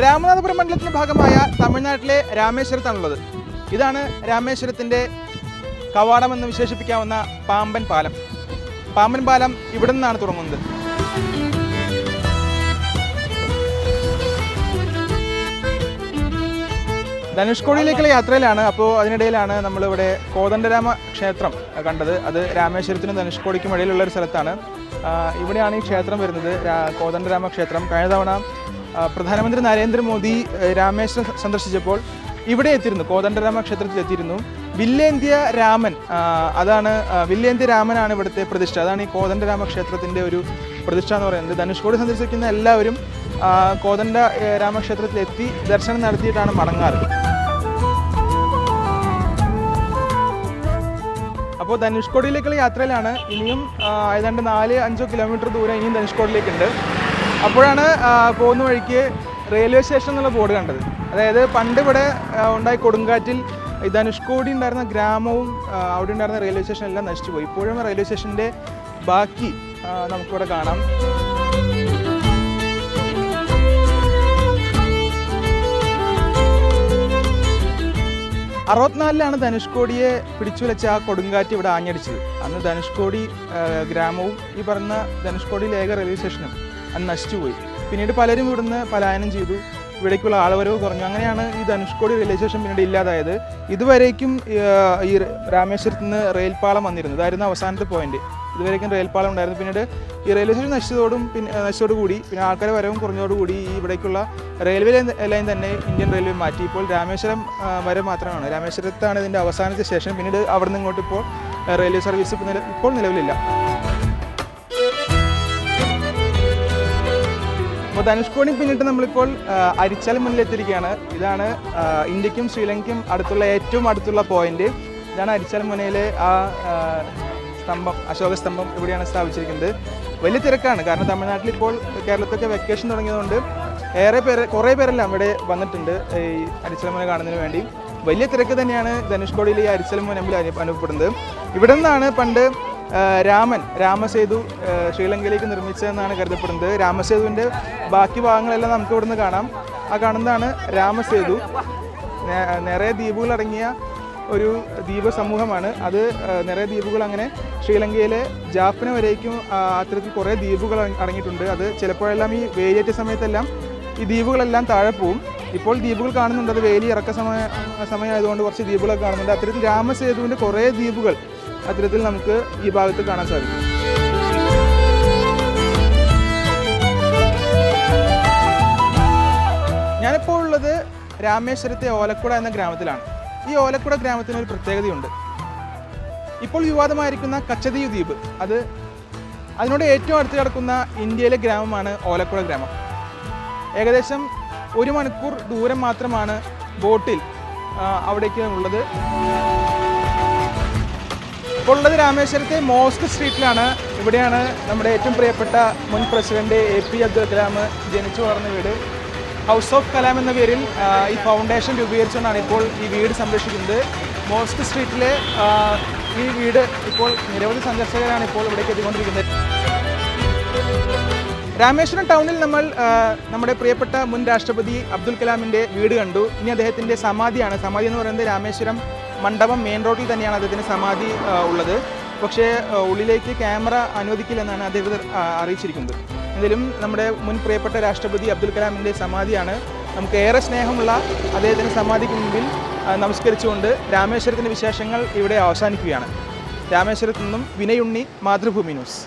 രാമനാഥപുരം മണ്ഡലത്തിന്റെ ഭാഗമായ തമിഴ്നാട്ടിലെ രാമേശ്വരത്താണുള്ളത്. ഇതാണ് രാമേശ്വരത്തിന്റെ കവാടം എന്ന് വിശേഷിപ്പിക്കാവുന്ന പാമ്പൻ പാലം. പാമ്പൻ പാലം ഇവിടെ നിന്നാണ് തുടങ്ങുന്നത്. ധനുഷ്കോടിയിലേക്കുള്ള യാത്രയിലാണ്. അപ്പോൾ അതിനിടയിലാണ് നമ്മളിവിടെ കോദണ്ഡരാമ ക്ഷേത്രം കണ്ടത്. അത് രാമേശ്വരത്തിനും ധനുഷ്കോടിക്കും ഇടയിലുള്ള ഒരു സ്ഥലത്താണ്. ഇവിടെയാണ് ഈ ക്ഷേത്രം വരുന്നത്, കോദണ്ഡരാമ ക്ഷേത്രം. കഴിഞ്ഞ തവണ പ്രധാനമന്ത്രി നരേന്ദ്രമോദി രാമേശ്വരം സന്ദർശിച്ചപ്പോൾ ഇവിടെ എത്തിയിരുന്നു, കോദണ്ഡരാമ ക്ഷേത്രത്തിൽ എത്തിയിരുന്നു. വില്ലേന്ത്യ രാമൻ, അതാണ് വില്ലേന്ത്യ രാമനാണ് ഇവിടുത്തെ പ്രതിഷ്ഠ. അതാണ് ഈ കോദണ്ഡരാമ ക്ഷേത്രത്തിൻ്റെ ഒരു പ്രതിഷ്ഠ എന്ന് പറയുന്നത്. ധനുഷ്കോടി സന്ദർശിക്കുന്ന എല്ലാവരും കോദണ്ഡ രാമക്ഷേത്രത്തിൽ എത്തി ദർശനം നടത്തിയിട്ടാണ് മടങ്ങാറ്. അപ്പോൾ ധനുഷ്കോടിയിലേക്കുള്ള യാത്രയിലാണ്. ഇനിയും ഏതാണ്ട് 4-5 കിലോമീറ്റർ ദൂരം ഇനിയും ധനുഷ്കോടിയിലേക്കുണ്ട്. അപ്പോഴാണ് പോകുന്ന വഴിക്ക് റെയിൽവേ സ്റ്റേഷൻ എന്നുള്ള ബോർഡ് കണ്ടത്. അതായത് പണ്ട് ഇവിടെ ഉണ്ടായ കൊടുങ്കാറ്റിൽ ധനുഷ്കോടി ഉണ്ടായിരുന്ന ഗ്രാമവും അവിടെ ഉണ്ടായിരുന്ന റെയിൽവേ സ്റ്റേഷൻ എല്ലാം നശിച്ചുപോയി. ഇപ്പോഴും റെയിൽവേ സ്റ്റേഷൻ്റെ ബാക്കി നമുക്കിവിടെ കാണാം. 64-ലാണ് ധനുഷ്കോടിയെ പിടിച്ചുലച്ച ആ കൊടുങ്കാറ്റ് ഇവിടെ ആഞ്ഞടിച്ചത്. അന്ന് ധനുഷ്കോടി ഗ്രാമവും ഈ പറഞ്ഞ ധനുഷ്കോടി ലേഖ റെയിൽവേ സ്റ്റേഷനും അന്ന് നശിച്ചുപോയി. പിന്നീട് പലരും ഇവിടുന്ന് പലായനം ചെയ്തു, ഇവിടേക്കുള്ള ആളവരവ് കുറഞ്ഞു. അങ്ങനെയാണ് ഈ ധനുഷ്കോടി റെയിൽവേ സ്റ്റേഷൻ പിന്നീട് ഇല്ലാതായത്. ഇതുവരേക്കും ഈ രാമേശ്വരത്ത് നിന്ന് റെയിൽപാളം വന്നിരുന്നു. ഇതായിരുന്നു അവസാനത്തെ പോയിന്റ്. ഇതുവരേക്കും റെയിൽപാളം ഉണ്ടായിരുന്നു. പിന്നീട് ഈ റെയിൽവേ സ്റ്റേഷൻ നശിച്ചതോടുകൂടി പിന്നെ ആൾക്കാരെ വരവും കുറഞ്ഞതോടുകൂടി ഈ ഇവിടേക്കുള്ള റെയിൽവേ ലൈൻ തന്നെ ഇന്ത്യൻ റെയിൽവേ മാറ്റി. ഇപ്പോൾ രാമേശ്വരം വരെ മാത്രമാണ്, രാമേശ്വരത്താണ് ഇതിൻ്റെ അവസാനത്തെ സ്റ്റേഷൻ. പിന്നീട് അവിടെ നിന്ന് ഇങ്ങോട്ട് ഇപ്പോൾ റെയിൽവേ സർവീസ് ഇപ്പോൾ നിലവിലില്ല. അപ്പോൾ ധനുഷ്കോടി പിന്നിട്ട് നമ്മളിപ്പോൾ അരിച്ചാലും മുന്നിലെത്തിയിരിക്കുകയാണ്. ഇതാണ് ഇന്ത്യക്കും ശ്രീലങ്കയ്ക്കും ഏറ്റവും അടുത്തുള്ള പോയിന്റ്. ഇതാണ് അരിച്ചാലും മുനയിലെ ആ സ്തംഭം, അശോക സ്തംഭം ഇവിടെയാണ് സ്ഥാപിച്ചിരിക്കുന്നത്. വലിയ തിരക്കാണ്, കാരണം തമിഴ്നാട്ടിൽ ഇപ്പോൾ കേരളത്തൊക്കെ വെക്കേഷൻ തുടങ്ങിയതുകൊണ്ട് കുറേ പേരെല്ലാം ഇവിടെ വന്നിട്ടുണ്ട് ഈ അരിച്ചാലും മുന കാണുന്നതിന് വേണ്ടി. വലിയ തിരക്ക് തന്നെയാണ് ധനുഷ്കോടിയിൽ ഈ അരിച്ചാലും മുന മുമ്പിൽ അനുഭവപ്പെടുന്നത്. ഇവിടെ നിന്നാണ് പണ്ട് രാമസേതു ശ്രീലങ്കയിലേക്ക് നിർമ്മിച്ചതെന്നാണ് കരുതപ്പെടുന്നത്. രാമസേതുവിൻ്റെ ബാക്കി ഭാഗങ്ങളെല്ലാം നമുക്ക് ഇവിടുന്ന് കാണാം. ആ കാണുന്നതാണ് രാമസേതു. നിറയെ ദ്വീപുകൾ അടങ്ങിയ ഒരു ദ്വീപ സമൂഹമാണ് അത്. നിറയെ ദ്വീപുകൾ അങ്ങനെ ശ്രീലങ്കയിലെ ജാഫ്ന വരേക്കും അത്തരത്തിൽ കുറേ ദ്വീപുകൾ അടങ്ങിയിട്ടുണ്ട്. അത് ചിലപ്പോഴെല്ലാം ഈ വേലിയേറ്റ സമയത്തെല്ലാം ഈ ദ്വീപുകളെല്ലാം താഴെ പോവും. ഇപ്പോൾ ദ്വീപുകൾ കാണുന്നുണ്ട്, അത് വേലി ഇറക്ക സമയമായതുകൊണ്ട് കുറച്ച് ദ്വീപുകളൊക്കെ കാണുന്നുണ്ട്. അത്തരത്തിൽ രാമസേതുവിൻ്റെ കുറേ ദ്വീപുകൾ അത്തരത്തിൽ നമുക്ക് ഈ ഭാഗത്ത് കാണാൻ സാധിക്കും. ഞാനിപ്പോൾ ഉള്ളത് രാമേശ്വരത്തെ ഓലക്കുട എന്ന ഗ്രാമത്തിലാണ്. ഈ ഓലക്കുട ഗ്രാമത്തിന് ഒരു പ്രത്യേകതയുണ്ട്. ഇപ്പോൾ വിവാദമായിരിക്കുന്ന കച്ചതീവ് ദ്വീപ്, അതിനോട് ഏറ്റവും അടുത്ത് കിടക്കുന്ന ഇന്ത്യയിലെ ഗ്രാമമാണ് ഓലക്കുട ഗ്രാമം. ഏകദേശം 1 മണിക്കൂർ ദൂരം മാത്രമാണ് ബോട്ടിൽ അവിടേക്ക് ഉള്ളത്. ഇപ്പോൾ ഉള്ളത് രാമേശ്വരത്തെ മോസ്ക് സ്ട്രീറ്റിലാണ്. ഇവിടെയാണ് നമ്മുടെ ഏറ്റവും പ്രിയപ്പെട്ട മുൻ പ്രസിഡന്റ് APJ അബ്ദുൽ കലാം ജനിച്ചു വളർന്ന വീട്. ഹൗസ് ഓഫ് കലാം എന്ന പേരിൽ ഈ ഫൗണ്ടേഷൻ രൂപീകരിച്ചുകൊണ്ടാണ് ഇപ്പോൾ ഈ വീട് സംരക്ഷിക്കുന്നത്. മോസ്ക് സ്ട്രീറ്റിലെ ഈ വീട് ഇപ്പോൾ നിരവധി സന്ദർശകരാണ് ഇപ്പോൾ ഇവിടേക്ക് എത്തിക്കൊണ്ടിരിക്കുന്നത്. രാമേശ്വരം ടൗണിൽ നമ്മൾ നമ്മുടെ പ്രിയപ്പെട്ട മുൻ രാഷ്ട്രപതി അബ്ദുൽ കലാമിൻ്റെ വീട് കണ്ടു. ഇനി അദ്ദേഹത്തിൻ്റെ സമാധിയാണ്. സമാധി എന്ന് പറയുന്നത് രാമേശ്വരം മണ്ഡപം മെയിൻ റോഡിൽ തന്നെയാണ് അദ്ദേഹത്തിൻ്റെ സമാധി ഉള്ളത്. പക്ഷേ ഉള്ളിലേക്ക് ക്യാമറ അനുവദിക്കില്ലെന്നാണ് അധികൃതർ അറിയിച്ചിരിക്കുന്നത്. ഇതിലും നമ്മുടെ മുൻ പ്രിയപ്പെട്ട രാഷ്ട്രപതി അബ്ദുൽ കലാമിൻ്റെ സമാധിയാണ്. നമുക്ക് ഏറെ സ്നേഹമുള്ള അദ്ദേഹത്തിൻ്റെ സമാധിക്ക് മുമ്പിൽ നമസ്കരിച്ചുകൊണ്ട് രാമേശ്വരത്തിൻ്റെ വിശേഷങ്ങൾ ഇവിടെ അവസാനിക്കുകയാണ്. രാമേശ്വരത്തു നിന്നും വിനയുണ്ണി, മാതൃഭൂമി ന്യൂസ്.